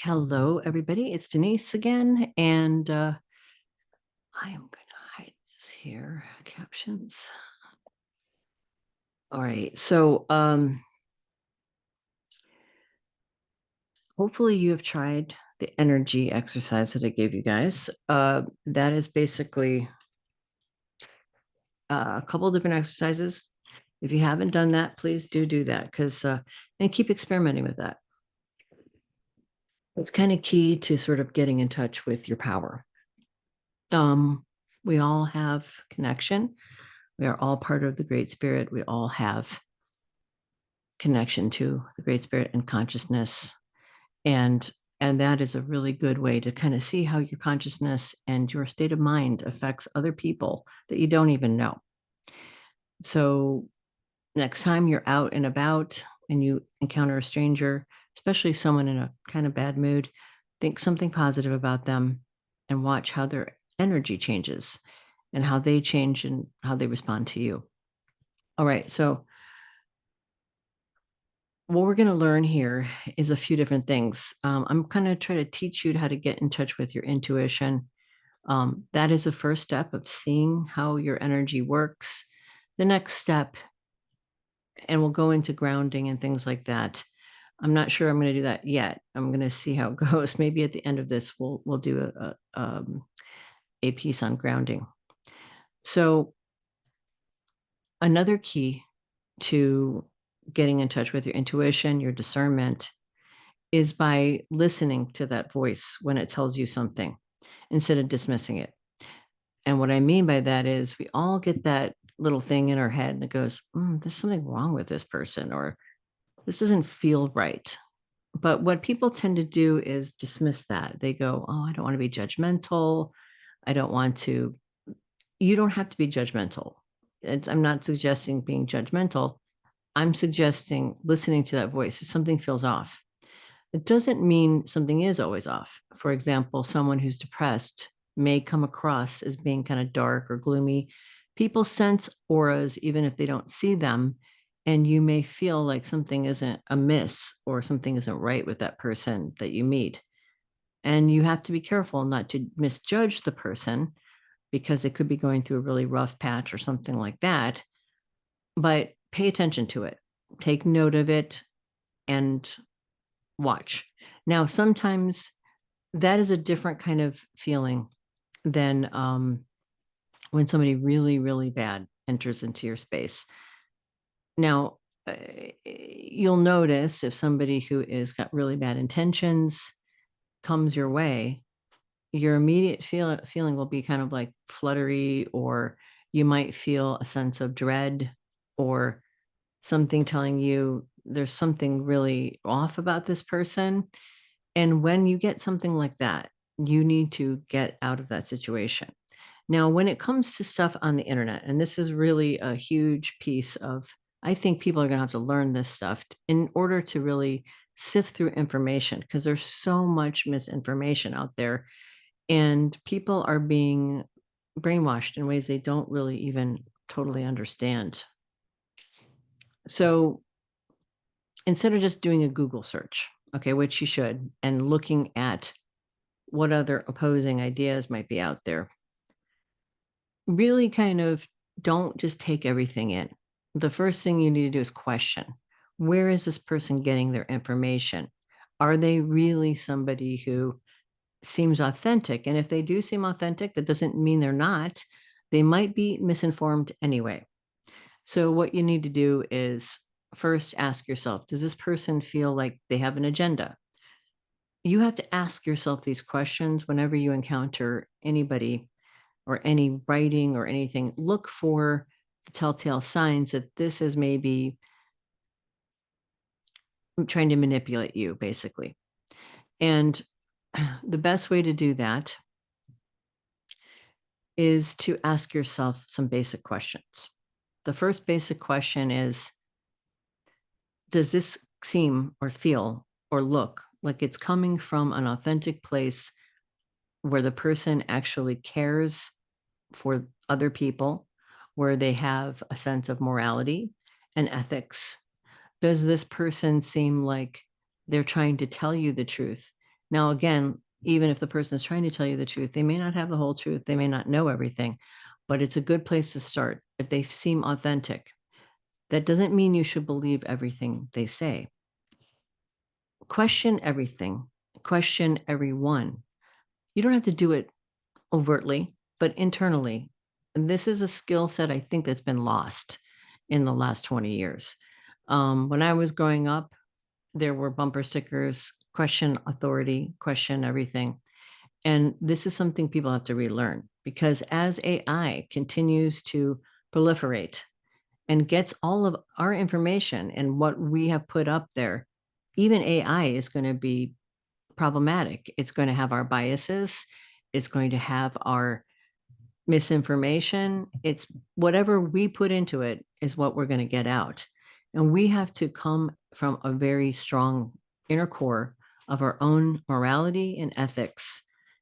Hello, everybody. It's Denise again, and I am going to hide this here. Captions. All right. So, hopefully, you have tried the energy exercise that I gave you guys. That is basically a couple different exercises. If you haven't done that, please do that because and keep experimenting with that. It's kind of key to sort of getting in touch with your power. We all have connection. We are all part of the Great Spirit. We all have connection to the Great Spirit and consciousness. And that is a really good way to kind of see how your consciousness and your state of mind affects other people that you don't even know. So next time you're out and about and you encounter a stranger, especially someone in a kind of bad mood, think something positive about them and watch how their energy changes and how they change and how they respond to you. All right. So what we're going to learn here is a few different things. I'm going to try to teach you how to get in touch with your intuition. That is the first step of seeing how your energy works. The next step, and we'll go into grounding and things like that. I'm not sure I'm going to do that yet. I'm going to see how it goes. Maybe at the end of this, we'll do a piece on grounding. So another key to getting in touch with your intuition, your discernment, is by listening to that voice when it tells you something instead of dismissing it. And what I mean by that is we all get that little thing in our head and it goes, there's something wrong with this person, or this doesn't feel right. But what people tend to do is dismiss that. They go, oh, I don't want to be judgmental. I don't want to. You don't have to be judgmental. I'm not suggesting being judgmental. I'm suggesting listening to that voice. If something feels off, it doesn't mean something is always off. For example, someone who's depressed may come across as being kind of dark or gloomy. People sense auras even if they don't see them. And you may feel like something isn't amiss or something isn't right with that person that you meet. And you have to be careful not to misjudge the person because they could be going through a really rough patch or something like that. But pay attention to it, take note of it, and watch. Now, sometimes that is a different kind of feeling than when somebody really, really bad enters into your space. Now, you'll notice if somebody who is got really bad intentions comes your way, your immediate feeling will be kind of like fluttery, or you might feel a sense of dread or something telling you there's something really off about this person. And when you get something like that, you need to get out of that situation. Now, when it comes to stuff on the internet, and this is really a huge piece of, I think people are going to have to learn this stuff in order to really sift through information because there's so much misinformation out there and people are being brainwashed in ways they don't really even totally understand. So instead of just doing a Google search, okay, which you should, and looking at what other opposing ideas might be out there, really kind of don't just take everything in. The first thing you need to do is question, where is this person getting their information? Are they really somebody who seems authentic? And if they do seem authentic, that doesn't mean they're not. They might be misinformed anyway. So what you need to do is first ask yourself, does this person feel like they have an agenda? You have to ask yourself these questions whenever you encounter anybody or any writing or anything. Look for the telltale signs that this is maybe trying to manipulate you, basically. And the best way to do that is to ask yourself some basic questions. The first basic question is, does this seem or feel or look like it's coming from an authentic place where the person actually cares for other people, where they have a sense of morality and ethics? Does this person seem like they're trying to tell you the truth Now, again, even if the person is trying to tell you the truth, they may not have the whole truth. They may not know everything, but it's a good place to start if they seem authentic. That doesn't mean you should believe everything they say. Question everything, question everyone. You don't have to do it overtly, but internally. And this is a skill set I think that's been lost in the last 20 years. When I was growing up, there were bumper stickers, question authority, question everything. And this is something people have to relearn because as AI continues to proliferate and gets all of our information and what we have put up there, even AI is going to be problematic. It's going to have our biases. It's going to have our misinformation. It's whatever we put into it is what we're going to get out. And we have to come from a very strong inner core of our own morality and ethics.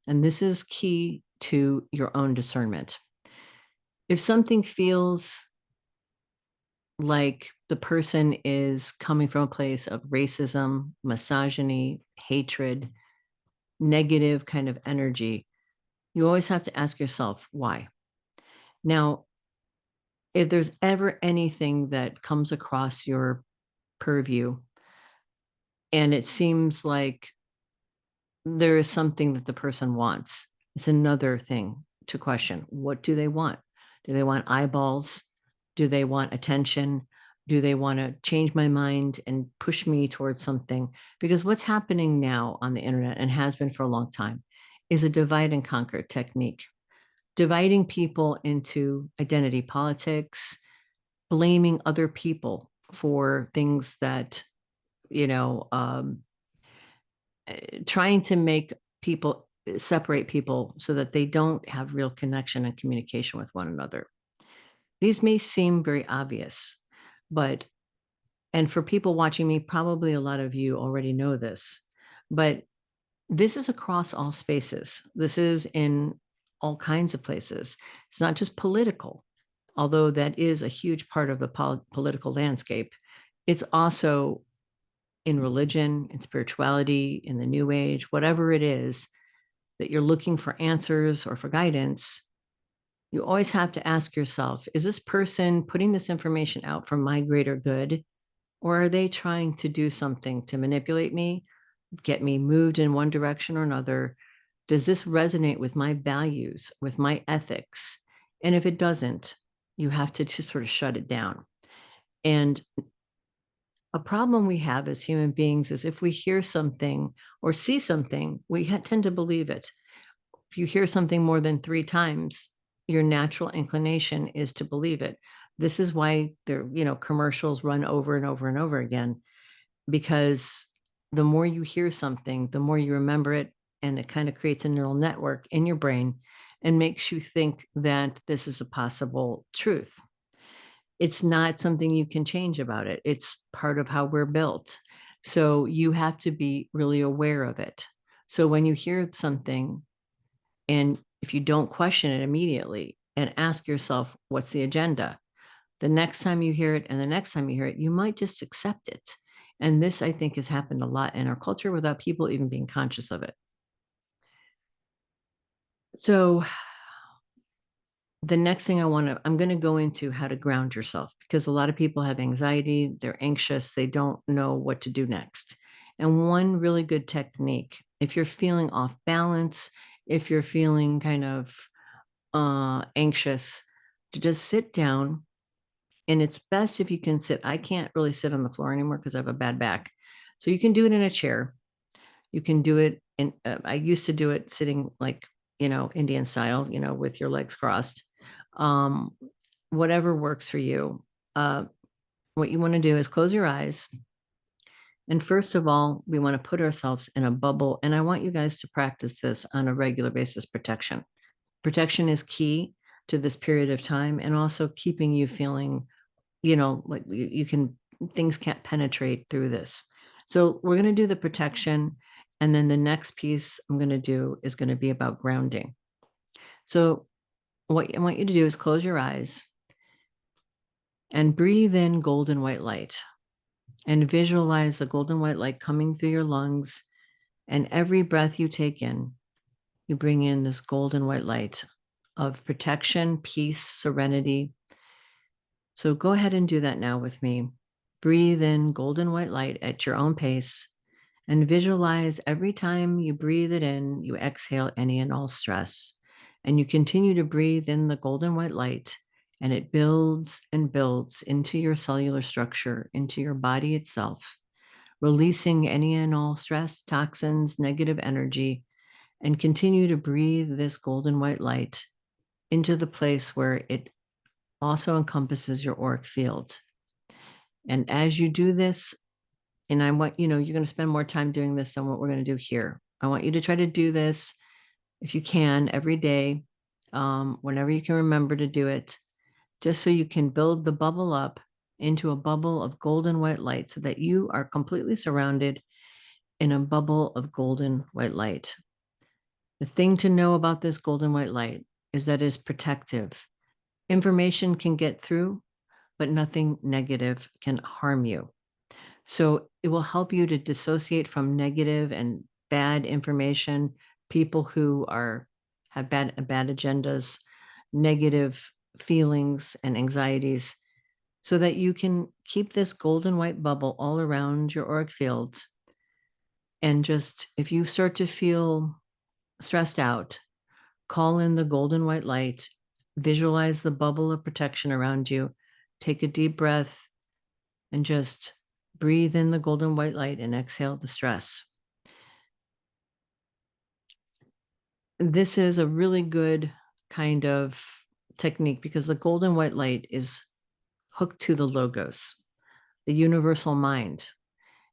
And this is key to your own discernment. If something feels like the person is coming from a place of racism, misogyny, hatred, negative kind of energy, you always have to ask yourself why. Now, if there's ever anything that comes across your purview and it seems like there is something that the person wants, it's another thing to question. What do they want? Do they want eyeballs? Do they want attention? Do they want to change my mind and push me towards something? Because what's happening now on the internet and has been for a long time is a divide and conquer technique, dividing people into identity politics, blaming other people for things that, you know, trying to make people separate people so that they don't have real connection and communication with one another. These may seem very obvious, but, and for people watching me, probably a lot of you already know this, but this is across all spaces. This is in all kinds of places. It's not just political, although that is a huge part of the political landscape. It's also in religion, in spirituality, in the new age, whatever it is that you're looking for answers or for guidance, you always have to ask yourself, is this person putting this information out for my greater good? Or are they trying to do something to manipulate me, get me moved in one direction or another? Does this resonate with my values, with my ethics? And if it doesn't, you have to just sort of shut it down. And a problem we have as human beings is if we hear something or see something, we tend to believe it. If you hear something more than 3 times, your natural inclination is to believe it. This is why there, commercials run over and over and over again, because the more you hear something, the more you remember it, and it kind of creates a neural network in your brain and makes you think that this is a possible truth. It's not something you can change about it. It's part of how we're built. So you have to be really aware of it. So when you hear something, and if you don't question it immediately and ask yourself, what's the agenda? The next time you hear it and the next time you hear it, you might just accept it. And this, I think, has happened a lot in our culture without people even being conscious of it. So the next thing I'm going to go into how to ground yourself, because a lot of people have anxiety, they're anxious, they don't know what to do next. And one really good technique, if you're feeling off balance, if you're feeling kind of anxious, to just sit down. And it's best if you can sit. I can't really sit on the floor anymore because I have a bad back. So you can do it in a chair. You can do it in, I used to do it sitting like, Indian style, with your legs crossed. Um, Whatever works for you. What you want to do is close your eyes. And first of all, we want to put ourselves in a bubble. And I want you guys to practice this on a regular basis. Protection. Protection is key to this period of time, and also keeping you feeling, like you can, things can't penetrate through this. So we're going to do the protection. And then the next piece I'm going to do is going to be about grounding. So what I want you to do is close your eyes and breathe in golden white light and visualize the golden white light coming through your lungs And every breath you take in, you bring in this golden white light of protection, peace, serenity. So go ahead and do that now with me. Breathe in golden white light at your own pace and visualize every time you breathe it in, you exhale any and all stress. And you continue to breathe in the golden white light, and it builds and builds into your cellular structure, into your body itself, releasing any and all stress, toxins, negative energy, and continue to breathe this golden white light into the place where it also encompasses your auric field. And as you do this, and I want, you're going to spend more time doing this than what we're going to do here. I want you to try to do this if you can every day, whenever you can remember to do it, just so you can build the bubble up into a bubble of golden white light so that you are completely surrounded in a bubble of golden white light. The thing to know about this golden white light is that it's protective. Information can get through, but nothing negative can harm you. So it will help you to dissociate from negative and bad information, people who have bad agendas, negative feelings and anxieties, so that you can keep this golden white bubble all around your auric fields. And just, if you start to feel stressed out, call in the golden white light, visualize the bubble of protection around you, take a deep breath, and just breathe in the golden white light and exhale the stress. This is a really good kind of technique because the golden white light is hooked to the logos, the universal mind.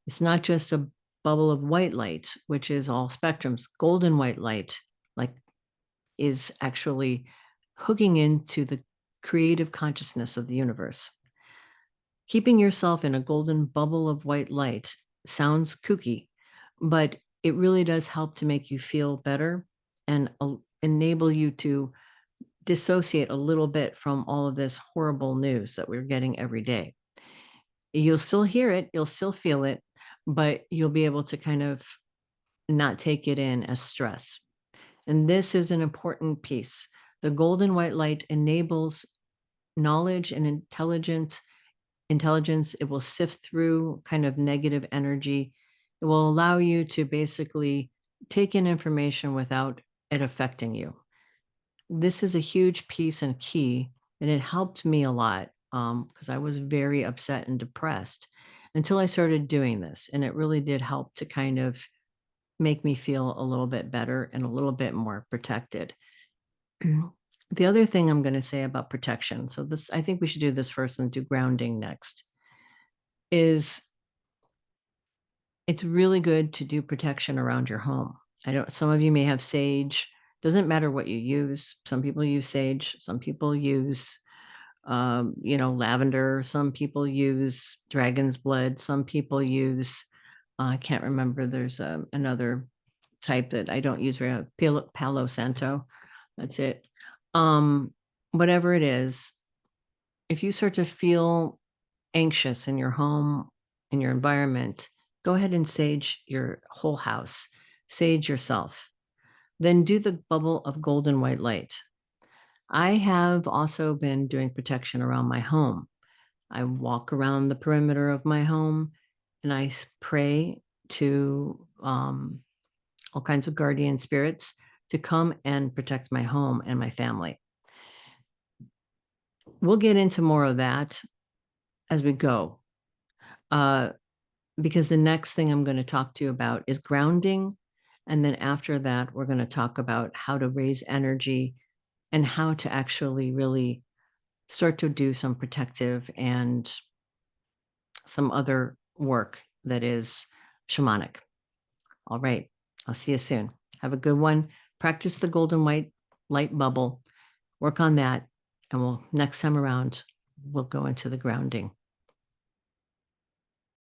It's not just a bubble of white light, which is all spectrums. Golden white light, like, is actually hooking into the creative consciousness of the universe. Keeping yourself in a golden bubble of white light sounds kooky, but it really does help to make you feel better and enable you to dissociate a little bit from all of this horrible news that we're getting every day. You'll still hear it, you'll still feel it, but you'll be able to kind of not take it in as stress. And this is an important piece. The golden white light enables knowledge and intelligence. It will sift through kind of negative energy. It will allow you to basically take in information without it affecting you. This is a huge piece and key, and it helped me a lot because I was very upset and depressed until I started doing this. And it really did help to kind of make me feel a little bit better and a little bit more protected. The other thing I'm going to say about protection, so this, I think we should do this first and do grounding next, is it's really good to do protection around your home. Some of you may have sage. Doesn't matter what you use. Some people use sage. Some people use, lavender. Some people use dragon's blood. Some people use, I can't remember. There's another type that I don't use very much, Palo Santo. That's it. Whatever it is, if you start to feel anxious in your home, in your environment, go ahead and sage your whole house, sage yourself. Then do the bubble of golden white light. I have also been doing protection around my home. I walk around the perimeter of my home and I pray to all kinds of guardian spirits to come and protect my home and my family. We'll get into more of that as we go, because the next thing I'm going to talk to you about is grounding. And then after that, we're going to talk about how to raise energy and how to actually really start to do some protective and some other work that is shamanic. All right. I'll see you soon. Have a good one. Practice the golden white light bubble. Work on that. And next time around, we'll go into the grounding.